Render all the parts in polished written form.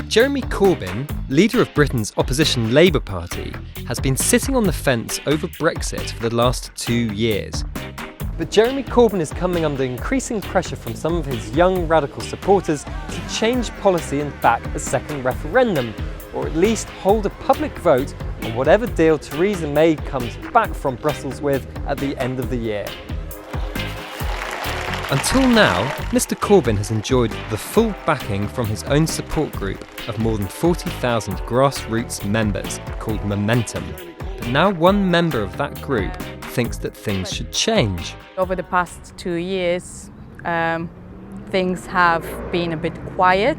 Jeremy Corbyn, leader of Britain's opposition Labour Party, has been sitting on the fence over Brexit for the last 2 years. But Jeremy Corbyn is coming under increasing pressure from some of his young radical supporters to change policy and back a second referendum, or at least hold a public vote on whatever deal Theresa May comes back from Brussels with at the end of the year. Until now, Mr Corbyn has enjoyed the full backing from his own support group of more than 40,000 grassroots members called Momentum. But now one member of that group thinks that things should change. Over the past 2 years, things have been a bit quiet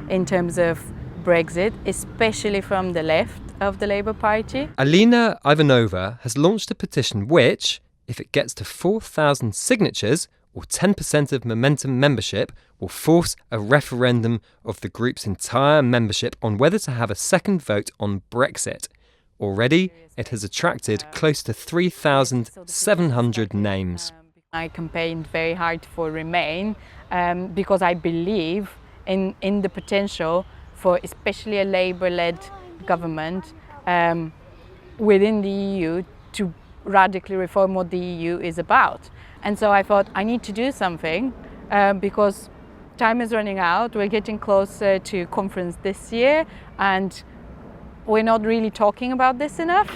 in terms of Brexit, especially from the left of the Labour Party. Alina Ivanova has launched a petition which, if it gets to 4,000 signatures, or 10% of Momentum membership, will force a referendum of the group's entire membership on whether to have a second vote on Brexit. Already, it has attracted close to 3,700 names. I campaigned very hard for Remain because I believe in the potential for especially a Labour-led government within the EU to radically reform what the EU is about. And so I thought I need to do something because time is running out. We're getting closer to conference this year and we're not really talking about this enough.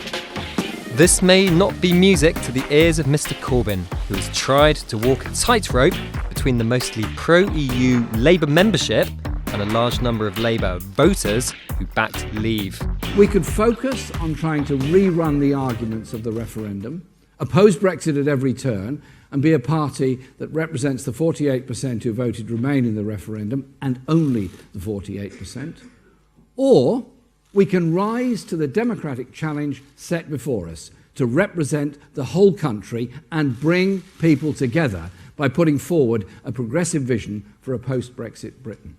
This may not be music to the ears of Mr Corbyn, who has tried to walk a tightrope between the mostly pro-EU Labour membership and a large number of Labour voters who backed Leave. We could focus on trying to rerun the arguments of the referendum, oppose Brexit at every turn, and be a party that represents the 48% who voted Remain in the referendum, and only the 48%. Or we can rise to the democratic challenge set before us to represent the whole country and bring people together by putting forward a progressive vision for a post-Brexit Britain.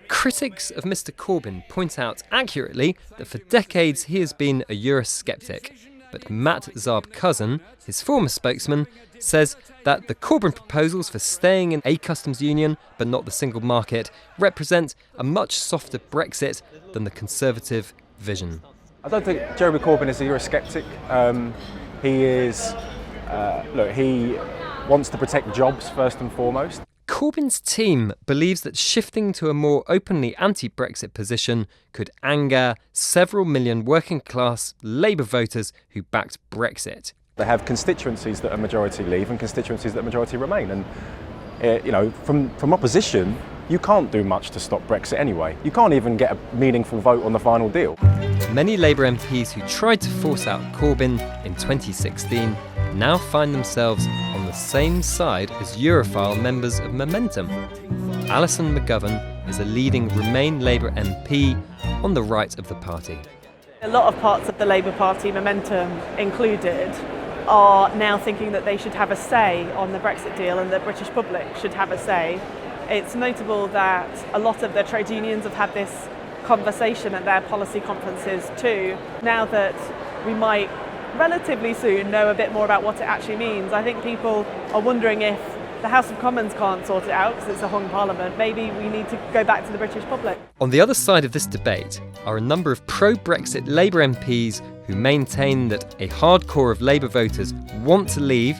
Critics of Mr Corbyn point out accurately that for decades he has been a Eurosceptic. But Matt Zarb-Cousin, his former spokesman, says that the Corbyn proposals for staying in a customs union but not the single market represent a much softer Brexit than the Conservative vision. I don't think Jeremy Corbyn is a Eurosceptic. He wants to protect jobs first and foremost. Corbyn's team believes that shifting to a more openly anti-Brexit position could anger several million working-class Labour voters who backed Brexit. They have constituencies that are majority Leave and constituencies that are majority Remain. And, from opposition, you can't do much to stop Brexit anyway. You can't even get a meaningful vote on the final deal. Many Labour MPs who tried to force out Corbyn in 2016 now find themselves on the same side as Europhile members of Momentum. Alison McGovern is a leading Remain Labour MP on the right of the party. A lot of parts of the Labour Party, Momentum included, are now thinking that they should have a say on the Brexit deal and the British public should have a say. It's notable that a lot of the trade unions have had this conversation at their policy conferences too. Now that we might relatively soon know a bit more about what it actually means, I think people are wondering if the House of Commons can't sort it out because it's a hung parliament. Maybe we need to go back to the British public. On the other side of this debate are a number of pro-Brexit Labour MPs who maintain that a hardcore of Labour voters want to leave.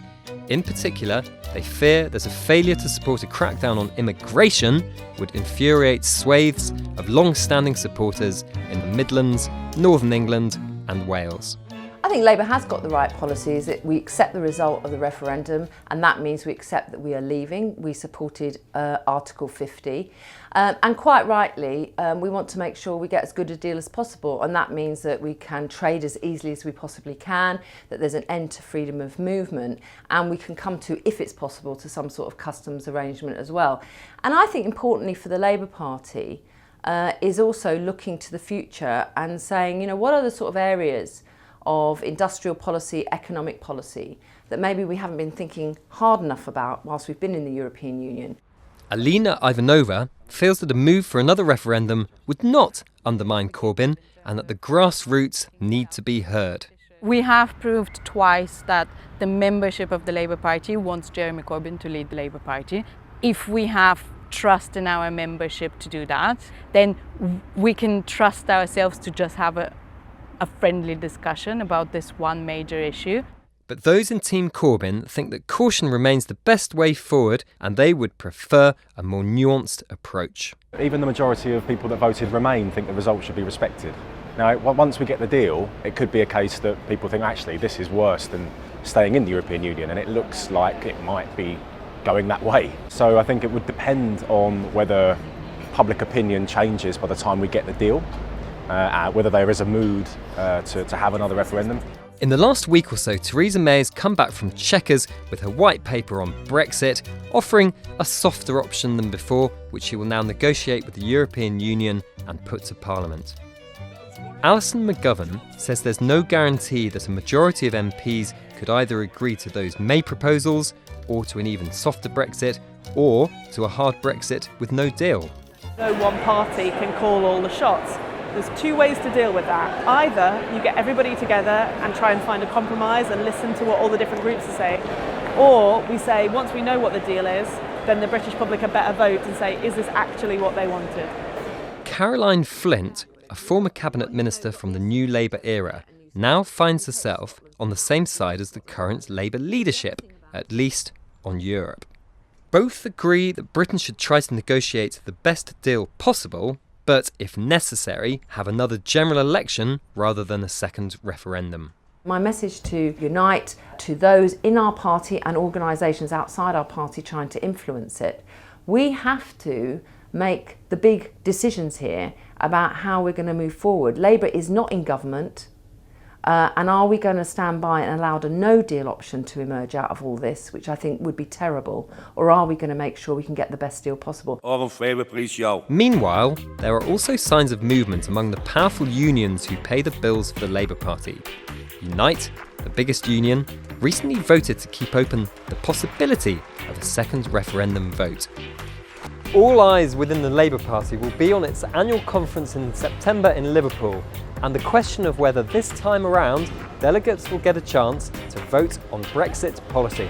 In particular, they fear there's a failure to support a crackdown on immigration would infuriate swathes of long-standing supporters in the Midlands, Northern England and Wales. I think Labour has got the right policies. We accept the result of the referendum, and that means we accept that we are leaving. We supported Article 50. And quite rightly, we want to make sure we get as good a deal as possible, and that means that we can trade as easily as we possibly can, that there's an end to freedom of movement, and we can come to, if it's possible, to some sort of customs arrangement as well. And I think importantly for the Labour Party is also looking to the future and saying, what are the sort of areas of industrial policy, economic policy that maybe we haven't been thinking hard enough about whilst we've been in the European Union. Alina Ivanova feels that a move for another referendum would not undermine Corbyn and that the grassroots need to be heard. We have proved twice that the membership of the Labour Party wants Jeremy Corbyn to lead the Labour Party. If we have trust in our membership to do that, then we can trust ourselves to just have a friendly discussion about this one major issue. But those in Team Corbyn think that caution remains the best way forward, and they would prefer a more nuanced approach. Even the majority of people that voted Remain think the result should be respected. Now, once we get the deal, it could be a case that people think, actually, this is worse than staying in the European Union, and it looks like it might be going that way. So I think it would depend on whether public opinion changes by the time we get the deal, whether there is a mood to have another referendum. In the last week or so, Theresa May has come back from Chequers with her white paper on Brexit, offering a softer option than before, which she will now negotiate with the European Union and put to Parliament. Alison McGovern says there's no guarantee that a majority of MPs could either agree to those May proposals, or to an even softer Brexit, or to a hard Brexit with no deal. No one party can call all the shots. There's two ways to deal with that. Either you get everybody together and try and find a compromise and listen to what all the different groups are saying, or we say once we know what the deal is, then the British public had better vote and say, is this actually what they wanted? Caroline Flint, a former cabinet minister from the New Labour era, now finds herself on the same side as the current Labour leadership, at least on Europe. Both agree that Britain should try to negotiate the best deal possible, but if necessary, have another general election rather than a second referendum. My message to unite, to those in our party and organisations outside our party trying to influence it, we have to make the big decisions here about how we're going to move forward. Labour is not in government, and are we going to stand by and allow a no-deal option to emerge out of all this, which I think would be terrible, or are we going to make sure we can get the best deal possible? All in favour, please show. Meanwhile, there are also signs of movement among the powerful unions who pay the bills for the Labour Party. Unite, the biggest union, recently voted to keep open the possibility of a second referendum vote. All eyes within the Labour Party will be on its annual conference in September in Liverpool, and the question of whether this time around delegates will get a chance to vote on Brexit policy.